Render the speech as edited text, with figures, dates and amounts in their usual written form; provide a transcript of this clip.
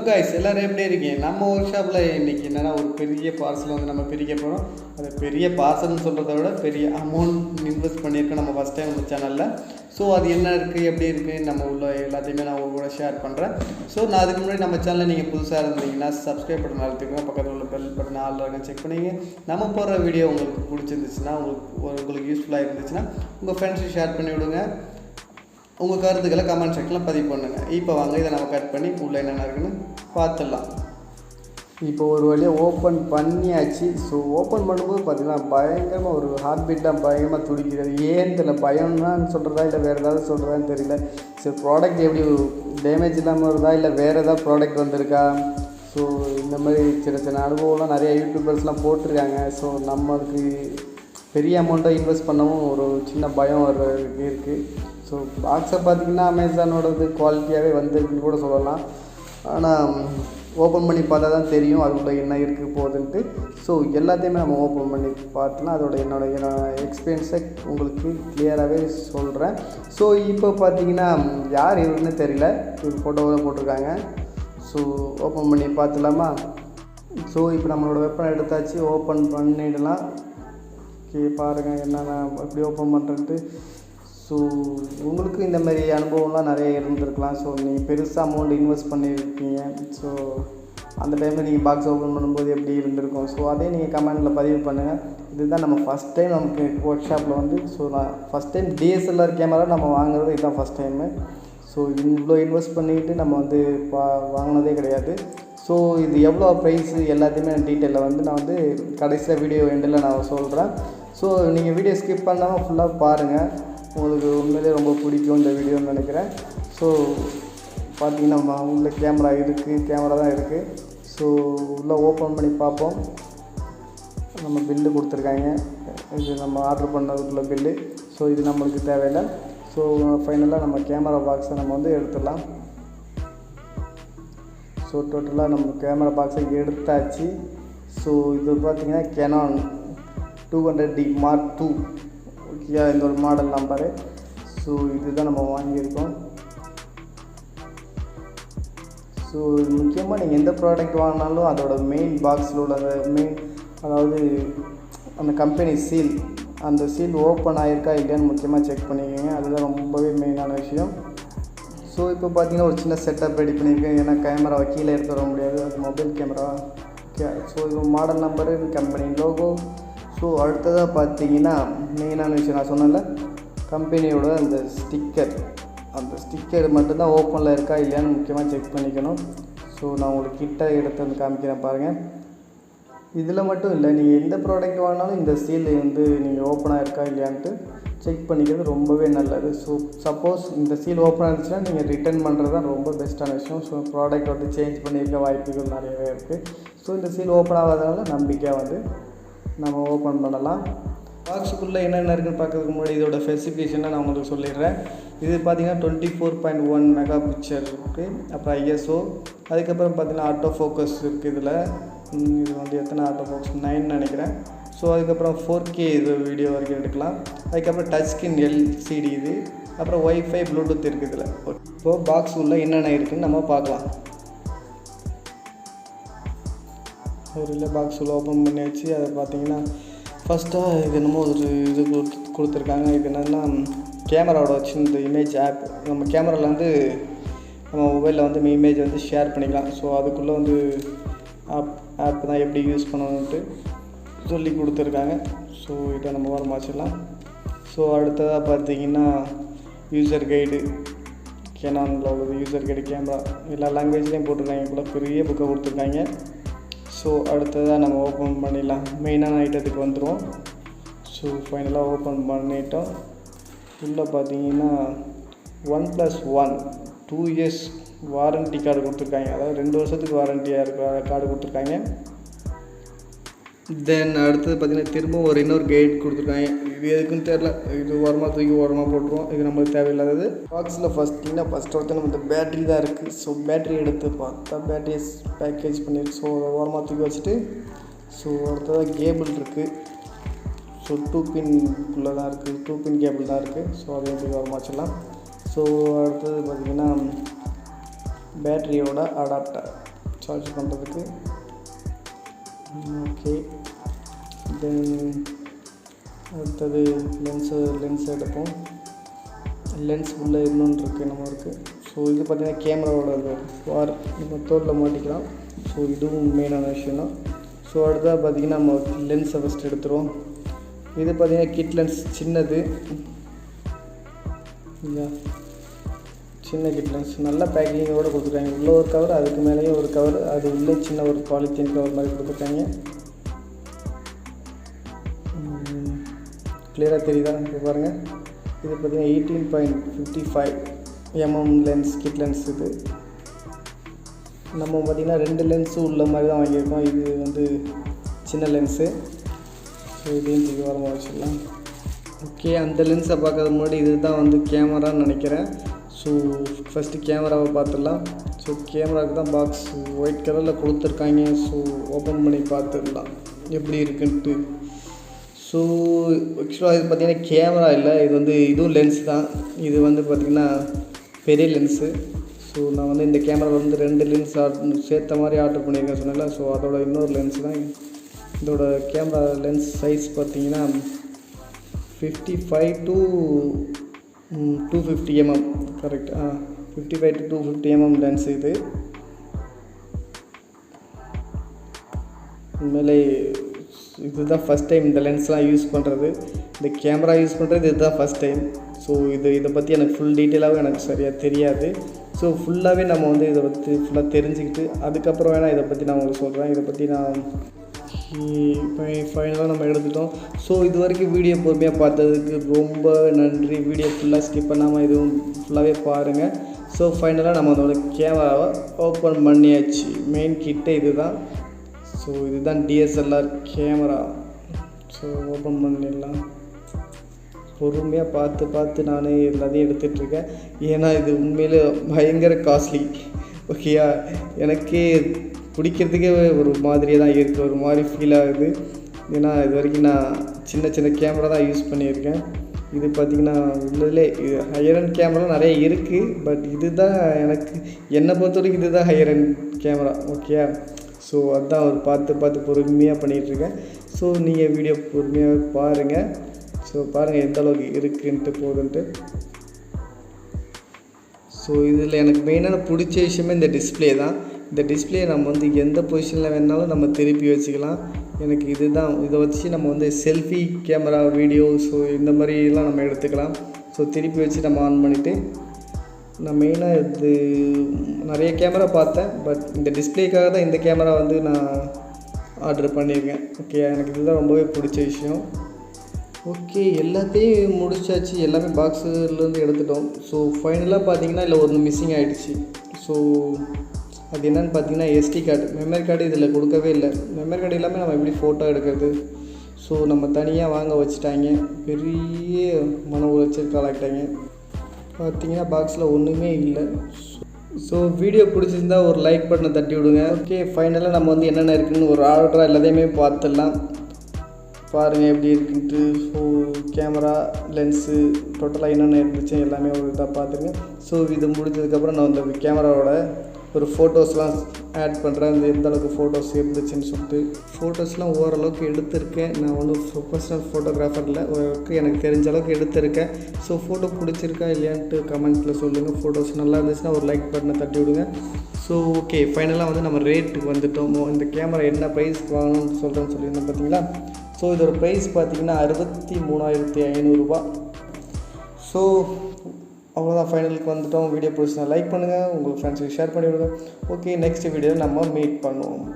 guys, எல்லாரும் எப்படி இருக்கீங்க? நம்ம ஒர்க் ஷாப்ல இன்னைக்கு என்னன்னா ஒரு பெரிய பார்சல் வந்து நம்ம பிரிக்க போறோம். அது பெரிய பார்சல்னு சொல்றதை விட பெரிய அமௌண்ட் இன்வெஸ்ட் பண்ணியிருக்கோம் நம்ம ஃபர்ஸ்ட் டைம் நம்ம சேனல்ல. ஸோ அது என்ன இருக்குது எப்படி இருக்குது நம்ம உள்ள எல்லாத்தையுமே நான் உங்க கூட ஷேர் பண்ணுறேன். ஸோ நான் அதுக்கு முன்னாடி நம்ம சேனலில் நீங்கள் புதுசாக இருந்தீங்கன்னா சப்ஸ்கிரைப் பட்டன் அழுத்திக்கோங்க, பக்கத்தில் உள்ள பெல் பட்டன் ஆல் இருக்கும் செக் பண்ணிங்க. நம்ம போடுற வீடியோ உங்களுக்கு பிடிச்சிருந்துச்சுன்னா உங்களுக்கு யூஸ்ஃபுல்லாக இருந்துச்சுன்னா உங்கள் ஃப்ரெண்ட்ஸுக்கு ஷேர் பண்ணி விடுங்க. உங்கள் கருத்துக்களை கமெண்ட் செக்ஷனில் பதிவு பண்ணுங்கள். இப்போ வாங்க இதை நம்ம கட் பண்ணி உள்ளே என்னென்ன இருக்குன்னு பார்த்துடலாம். இப்போ ஒரு வழியாக ஓப்பன் பண்ணியாச்சு. ஸோ ஓப்பன் பண்ணும்போது பார்த்திங்கன்னா பயங்கரமாக ஒரு ஹார்ட் பீட்லாம் பயங்கரமாக துடிக்கிறது. ஏன்னு தெரியல, பயம்னான்னு சொல்கிறதா இல்லை வேறு ஏதாவது சொல்கிறதான்னு தெரியல. சரி, ப்ராடக்ட் எப்படி டேமேஜ் இல்லாமல் வருதா இல்லை வேறு ஏதாவது ப்ராடக்ட் வந்திருக்கா? ஸோ இந்த மாதிரி சின்ன சின்ன அனுபவம்லாம் நிறைய யூடியூபர்ஸ்லாம் போட்டிருக்காங்க. ஸோ நம்மளுக்கு பெரிய அமௌண்ட்டாக இன்வெஸ்ட் பண்ணவும் ஒரு சின்ன பயம் இருக்குது. ஸோ பாக்ஸை பார்த்திங்கன்னா அமேசானோடது குவாலிட்டியாகவே வந்திருக்குன்னு கூட சொல்லலாம். ஆனால் ஓப்பன் பண்ணி பார்த்தா தான் தெரியும் அதுக்குள்ளே என்ன இருக்குது போகுதுன்ட்டு. ஸோ எல்லாத்தையுமே நம்ம ஓப்பன் பண்ணி பார்த்தோன்னா என்னோட எக்ஸ்பீரியன்ஸை உங்களுக்கு கிளியராகவே சொல்கிறேன். ஸோ இப்போ பார்த்தீங்கன்னா யார் இவருன்னு தெரியல, இவர் ஃபோட்டோவில் போட்டிருக்காங்க. ஸோ ஓப்பன் பண்ணி பார்த்துலாமா? ஸோ இப்போ நம்மளோட வெப்பன் எடுத்தாச்சு, ஓப்பன் பண்ணிடலாம். ஓகே, பாருங்கள் என்னென்ன எப்படி ஓப்பன் பண்ணுறன்ட்டு. ஸோ உங்களுக்கு இந்த மாதிரி அனுபவம்லாம் நிறைய இருந்திருக்கலாம். ஸோ நீங்கள் பெருசாக அமௌண்ட் இன்வெஸ்ட் பண்ணியிருக்கீங்க. ஸோ அந்த டைமில் நீங்கள் பாக்ஸ் ஓப்பன் பண்ணும்போது எப்படி இருந்திருக்கும்? ஸோ அதே நீங்கள் கமெண்டில் பதிவு பண்ணுங்கள். இதுதான் நம்ம ஃபஸ்ட் டைம் நமக்கு ஒர்க் ஷாப்பில் வந்து நான் ஃபஸ்ட் டைம் DSLR கேமரா நம்ம வாங்குறது இதுதான் ஃபஸ்ட் டைமு. ஸோ இவ்வளோ இன்வெஸ்ட் பண்ணிக்கிட்டு நம்ம வந்து வாங்கினதே கிடையாது. ஸோ இது எவ்வளோ ப்ரைஸு எல்லாத்தையுமே டீட்டெயிலில் வந்து நான் வந்து கடைசியில் வீடியோ எண்டில் நான் சொல்கிறேன். ஸோ நீங்கள் வீடியோ ஸ்கிப் பண்ணாமல் ஃபுல்லாக பாருங்கள், உங்களுக்கு உண்மையிலே ரொம்ப பிடிக்கும் இந்த வீடியோன்னு நினைக்கிறேன். ஸோ பார்த்திங்கன்னா உள்ள கேமரா தான் இருக்குது. ஸோ உள்ளே ஓப்பன் பண்ணி பார்ப்போம். நம்ம பில்லு கொடுத்துருக்காங்க, இது நம்ம ஆர்டர் பண்ணதுக்குள்ள பில்லு. ஸோ இது நம்மளுக்கு தேவையில்லை. ஸோ ஃபைனலாக நம்ம கேமரா பாக்ஸை நம்ம வந்து எடுத்துடலாம். ஸோ டோட்டலாக நம்ம கேமரா பாக்ஸை எடுத்தாச்சு. ஸோ இது பார்த்திங்கன்னா canon 200d Mark II. Okay, இந்த ஒரு மாடல் நம்பரு. ஸோ இதுதான் நம்ம வாங்கியிருக்கோம். ஸோ முக்கியமாக நீங்கள் எந்த ப்ராடக்ட் வாங்கினாலும் அதோட மெயின் பாக்ஸில் உள்ள அதாவது அந்த கம்பெனி சீல், அந்த சீல் ஓப்பன் ஆகிருக்கா இல்லையான்னு முக்கியமாக செக் பண்ணிக்கோங்க. அதுதான் ரொம்பவே மெயினான விஷயம். ஸோ இப்போ பார்த்தீங்கன்னா ஒரு சின்ன செட்டப் ரெடி பண்ணியிருக்கேன். ஏன்னா கேமராவை கீழே எடுத்து வர முடியாது, அது மொபைல் கேமரா. ஓகே, ஸோ இது model number, company logo. So அடுத்ததாக பார்த்தீங்கன்னா மெயினான விஷயம் நான் சொன்னேன்ல, கம்பெனியோட அந்த ஸ்டிக்கர் மட்டும்தான் ஓப்பனில் இருக்கா இல்லையான்னு முக்கியமாக செக் பண்ணிக்கணும். ஸோ நான் உங்களுக்கு கிட்ட எடுத்து வந்து காமிக்கிறேன் பாருங்கள். இதில் மட்டும் இல்லை, நீங்கள் எந்த ப்ராடக்ட் வாங்கினாலும் இந்த சீல் வந்து நீங்கள் ஓப்பனாக இருக்கா இல்லையான்ட்டு செக் பண்ணிக்கிறது ரொம்பவே நல்லது. ஸோ சப்போஸ் இந்த சீல் ஓப்பனாக இருந்துச்சுன்னா நீங்கள் ரிட்டர்ன் பண்ணுறது தான் ரொம்ப பெஸ்ட்டான விஷயம். ஸோ ப்ராடக்ட் வந்து சேஞ்ச் பண்ணியிருக்க வாய்ப்புகள் நிறையவே இருக்குது. ஸோ இந்த சீல் ஓப்பன் ஆகாதனால நம்பிக்கையாக வந்து நம்ம ஓப்பன் பண்ணலாம். பாக்ஸுக்குள்ளே என்னென்ன இருக்குன்னு பார்க்கறதுக்கு முன்னாடி இதோட ஸ்பெசிஃபிகேஷனை நான் உங்களுக்கு சொல்லிடுறேன். இது பார்த்திங்கன்னா 24.1 மெகா பிக்சர் இருக்குது. அப்புறம் ISO, அதுக்கப்புறம் பார்த்திங்கன்னா ஆட்டோ ஃபோக்கஸ் இருக்குது. இது வந்து எத்தனை ஆட்டோ ஃபோக்கஸ் 9 நினைக்கிறேன். ஸோ அதுக்கப்புறம் 4K இது வீடியோ வரைக்கும் எடுக்கலாம். அதுக்கப்புறம் டச் ஸ்கிரீன் LCD இது, அப்புறம் Wi-Fi ப்ளூடூத் இருக்குது இதில். இப்போது பாக்ஸ் உள்ளே என்னென்ன இருக்குதுன்னு நம்ம பார்க்கலாம். ஒரு பாக்ஸ் உள்ள ஓப்பன் பண்ணியாச்சு. அதை பார்த்தீங்கன்னா ஃபஸ்ட்டாக இது என்னமோ ஒரு இது கொடுத்துருக்காங்க. இது என்னென்னா கேமராவோட வச்சு இந்த இமேஜ் ஆப், நம்ம கேமராவில் வந்து நம்ம மொபைலில் வந்து இமேஜ் வந்து ஷேர் பண்ணிக்கலாம். ஸோ அதுக்குள்ளே வந்து ஆப் தான் எப்படி யூஸ் பண்ணணுன்ட்டு சொல்லி கொடுத்துருக்காங்க. ஸோ இதை நம்ம வரமாச்சிடலாம். ஸோ அடுத்ததாக பார்த்தீங்கன்னா யூசர் கைடு, கேனானில் உள்ளது யூசர் கைடு கேமரா எல்லா லாங்குவேஜ்லேயும் போட்டிருக்காங்க. கூட பெரிய புக்கை கொடுத்துருக்காங்க. ஸோ அடுத்ததாக நம்ம ஓப்பன் பண்ணிடலாம். மெயினான ஐட்டத்துக்கு வந்துடுவோம். ஸோ ஃபைனலாக ஓப்பன் பண்ணிட்டோம். உள்ளே பார்த்தீங்கன்னா 1+1 2 years வாரண்ட்டி கார்டு கொடுத்துருக்காங்க. அதாவது 2 வருஷத்துக்கு வாரண்ட்டியாக இருக்கிற கார்டு கொடுத்துருக்காங்க. தென் அடுத்தது பார்த்திங்கன்னா திரும்ப இன்னொரு கைட் கொடுத்துருக்காங்க. இது எதுக்குன்னு தெரில, இது ஓரமாக போட்டுருவோம். இது நம்மளுக்கு தேவையில்லாதது. பாக்ஸில் ஃபஸ்ட்டு நம்ம இந்த பேட்ரி தான் இருக்குது. ஸோ பேட்ரி எடுத்து பார்த்தா பேட்டரியை பேக்கேஜ் பண்ணியிருக்கு. ஸோ அதை ஓரமாக தூக்கி வச்சுட்டு, ஸோ அடுத்ததாக கேபிள் இருக்குது. ஸோ 2 பின்குள்ளே தான் இருக்குது, 2 பின் கேபிள் தான் இருக்குது. ஸோ அதையும் தூக்கி ஓரமாக வச்சிடலாம். ஸோ அடுத்தது பார்த்திங்கன்னா பேட்டரியோட அடாப்டர். சார்ஜ் பண்ணுறதுக்கு. ஓகே, தென் அடுத்தது லென்ஸ் எடுப்போம். லென்ஸ் உள்ளே இன்னொன்று இருக்குது நம்ம இருக்குது. ஸோ இது பார்த்திங்கன்னா கேமராவோட வார் நம்ம தோலில் மாட்டிக்கலாம். ஸோ இதுவும் மெயினான விஷயம் தான். ஸோ அடுத்ததாக பார்த்திங்கன்னா நம்ம லென்ஸை ஃபஸ்ட் எடுத்துருவோம். இது பார்த்திங்கன்னா கிட் லென்ஸ் சின்னது, சின்ன கிட் லென்ஸ் நல்ல பேக்கிங்கோடு கொடுத்துருக்காங்க. உள்ள ஒரு கவர், அதுக்கு மேலேயும் ஒரு கவர், அது உள்ளே சின்ன ஒரு பாலித்தீன் கவர் மாதிரி கொடுத்துருக்காங்க. கிளியராக தெரியுதா? இப்போ பாருங்கள், இது பார்த்திங்கன்னா 18.55 mm லென்ஸ், கிட் லென்ஸ். இது நம்ம பார்த்திங்கன்னா 2 லென்ஸும் உள்ள மாதிரி தான் வாங்கியிருக்கோம். இது வந்து சின்ன லென்ஸு. ஸோ இதையும் தூக்கி வரமாக வச்சிடலாம். ஓகே, அந்த லென்ஸை பார்க்கறது முன்னாடி இது தான் வந்து கேமரான்னு நினைக்கிறேன். ஸோ ஃபஸ்ட்டு கேமராவை பார்த்துடலாம். ஸோ கேமராவுக்கு தான் பாக்ஸ் ஒயிட் கலரில் கொடுத்துருக்காங்க. ஸோ ஓப்பன் பண்ணி பார்த்துடலாம் எப்படி இருக்குன்ட்டு. ஸோ ஆக்சுவலாக இது பார்த்திங்கன்னா கேமரா இல்லை, இது வந்து இதுவும் லென்ஸ் தான். இது வந்து பார்த்திங்கன்னா பெரிய லென்ஸு. ஸோ நான் வந்து இந்த கேமராவில் வந்து 2 லென்ஸ் சேர்த்த மாதிரி ஆர்டர் பண்ணியிருக்கேன் சொன்னேன்ல. ஸோ அதோட இன்னொரு லென்ஸ் தான். இதோட கேமரா லென்ஸ் சைஸ் பார்த்திங்கன்னா 55 to 250 mm. Correct, 55 to 250 mm lens. இது உண்மையிலே இதுதான் ஃபஸ்ட் டைம் இந்த லென்ஸ்லாம் யூஸ் பண்ணுறது, இந்த கேமரா யூஸ் பண்ணுறது இதுதான் ஃபஸ்ட் டைம். ஸோ இதை பற்றி எனக்கு ஃபுல் டீட்டெயிலாகவும் எனக்கு சரியாக தெரியாது. ஸோ ஃபுல்லாகவே நம்ம வந்து இதை பற்றி ஃபுல்லாக தெரிஞ்சுக்கிட்டு அதுக்கப்புறம் வேணால் இதை பற்றி நான் உங்களுக்கு சொல்கிறேன். இதை பற்றி நான் ஃபைனலாக நம்ம எடுத்துட்டோம். ஸோ இது வரைக்கும் வீடியோ பொறுமையாக பார்த்ததுக்கு ரொம்ப நன்றி. வீடியோ ஃபுல்லாக ஸ்கிப் பண்ணாமல் இதுவும் ஃபுல்லாகவே பாருங்கள். ஸோ ஃபைனலாக நம்ம அதோட கேமராவை ஓப்பன் பண்ணியாச்சு. மெயின் கிட்டே இது தான். ஸோ இதுதான் DSLR கேமரா. ஸோ ஓப்பன் பண்ணிடலாம். பொறுமையாக பார்த்து நான் எல்லாத்தையும் எடுத்துகிட்ருக்கேன். ஏன்னா இது உண்மையிலே பயங்கர காஸ்ட்லி. ஓகேயா, எனக்கே பிடிக்கிறதுக்கே ஒரு மாதிரியே தான் இருக்குது, ஒரு மாதிரி ஃபீல் ஆகுது. ஏன்னா இது வரைக்கும் நான் சின்ன கேமரா தான் யூஸ் பண்ணியிருக்கேன். இது பார்த்திங்கன்னா உள்ளதிலே இது ஹையர் அண்ட் கேமரா நிறைய இருக்குது. பட் இது தான் என்னை பொறுத்த வரைக்கும் இது தான் higher and camera. Okay, so அதுதான் ஒரு பார்த்து பொறுமையாக பண்ணிகிட்ருக்கேன். ஸோ நீங்கள் வீடியோ பொறுமையாக பாருங்கள். ஸோ பாருங்கள் எந்த அளவுக்கு இருக்குன்ட்டு போகுதுன்ட்டு. ஸோ இதில் எனக்கு மெயினான பிடிச்ச விஷயமே இந்த டிஸ்பிளே தான். இந்த டிஸ்பிளே நம்ம வந்து எந்த பொசிஷனில் வேணாலும் நம்ம திருப்பி வச்சுக்கலாம். எனக்கு இதுதான், இதை வச்சு நம்ம வந்து செல்ஃபி கேமரா, வீடியோ, ஸோ இந்த மாதிரிலாம் நம்ம எடுத்துக்கலாம். ஸோ திருப்பி வச்சு நம்ம ஆன் பண்ணிவிட்டு நான் மெயினாக இது நிறைய கேமரா பார்த்தேன். பட் இந்த டிஸ்பிளேக்காக தான் இந்த கேமரா வந்து நான் ஆர்டர் பண்ணியிருக்கேன். ஓகே, எனக்கு இதுதான் ரொம்பவே பிடிச்ச விஷயம். ஓகே, எல்லாத்தையும் முடிச்சாச்சு. எல்லாமே பாக்ஸுலேருந்து எடுத்துட்டோம். ஸோ ஃபைனலாக பார்த்தீங்கன்னா இல்லை ஒன்று மிஸ்ஸிங் ஆகிடுச்சு. ஸோ அது என்னென்னு பார்த்தீங்கன்னா SD கார்டு, மெமரி கார்டு இதில் கொடுக்கவே இல்லை. மெமரி கார்டு இல்லாமல் நம்ம எப்படி ஃபோட்டோ எடுக்கிறது? ஸோ நம்ம தனியாக வாங்க வச்சுட்டாங்க. பெரிய மன உளைச்சலுக்கு ஆளாக்கிட்டாங்க. பார்த்தீங்கன்னா பாக்ஸில் ஒன்றுமே இல்லை. ஸோ வீடியோ பிடிச்சிருந்தா ஒரு லைக் பட்டனை தட்டி விடுங்க. ஓகே, ஃபைனலாக நம்ம வந்து என்னென்ன இருக்குதுன்னு ஒரு ஆர்டராக எல்லாத்தையுமே பார்த்துடலாம். பாருங்கள் எப்படி இருக்குன்ட்டு. ஸோ கேமரா, லென்ஸு, டோட்டலாக என்னென்ன இருந்துச்சு எல்லாமே ஒரு இதாக பார்த்துருங்க. ஸோ இது முடிஞ்சதுக்கப்புறம் நான் அந்த கேமராவோட ஒரு ஃபோட்டோஸ்லாம் ஆட் பண்ணுறேன். அந்த எந்த அளவுக்கு ஃபோட்டோஸ் இருந்துச்சுன்னு சொல்லிட்டு ஃபோட்டோஸ்லாம் ஓரளவுக்கு எடுத்திருக்கேன். நான் ஒன்றும் ப்ரொஃபஷ்னல் ஃபோட்டோகிராஃபர் இல்லை, ஓரளவுக்கு எனக்கு தெரிஞ்ச அளவுக்கு எடுத்திருக்கேன். ஸோ ஃபோட்டோ பிடிச்சிருக்கா இல்லையான்ட்டு கமெண்ட்டில் சொல்லுங்கள். ஃபோட்டோஸ் நல்லா இருந்துச்சுன்னா ஒரு லைக் பட்டனை தட்டி விடுங்க. ஸோ ஓகே, ஃபைனலாக வந்து நம்ம ரேட்டுக்கு வந்துட்டோம். இந்த கேமரா என்ன ப்ரைஸ் வாங்கணும்னு சொல்கிறேன்னு சொல்லியிருந்தேன் பார்த்தீங்களா. ஸோ இதோட ப்ரைஸ் பார்த்திங்கன்னா 63,500 ரூபா. ஸோ அவ்வளோதான், ஃபைனலுக்கு வந்துட்டோம். வீடியோ பிடிச்சினா லைக் பண்ணுங்கள், உங்கள் ஃப்ரெண்ட்ஸுக்கு ஷேர் பண்ணிவிடுங்க. ஓகே, நெக்ஸ்ட் வீடியோவில் நம்ம மீட் பண்ணுவோம்.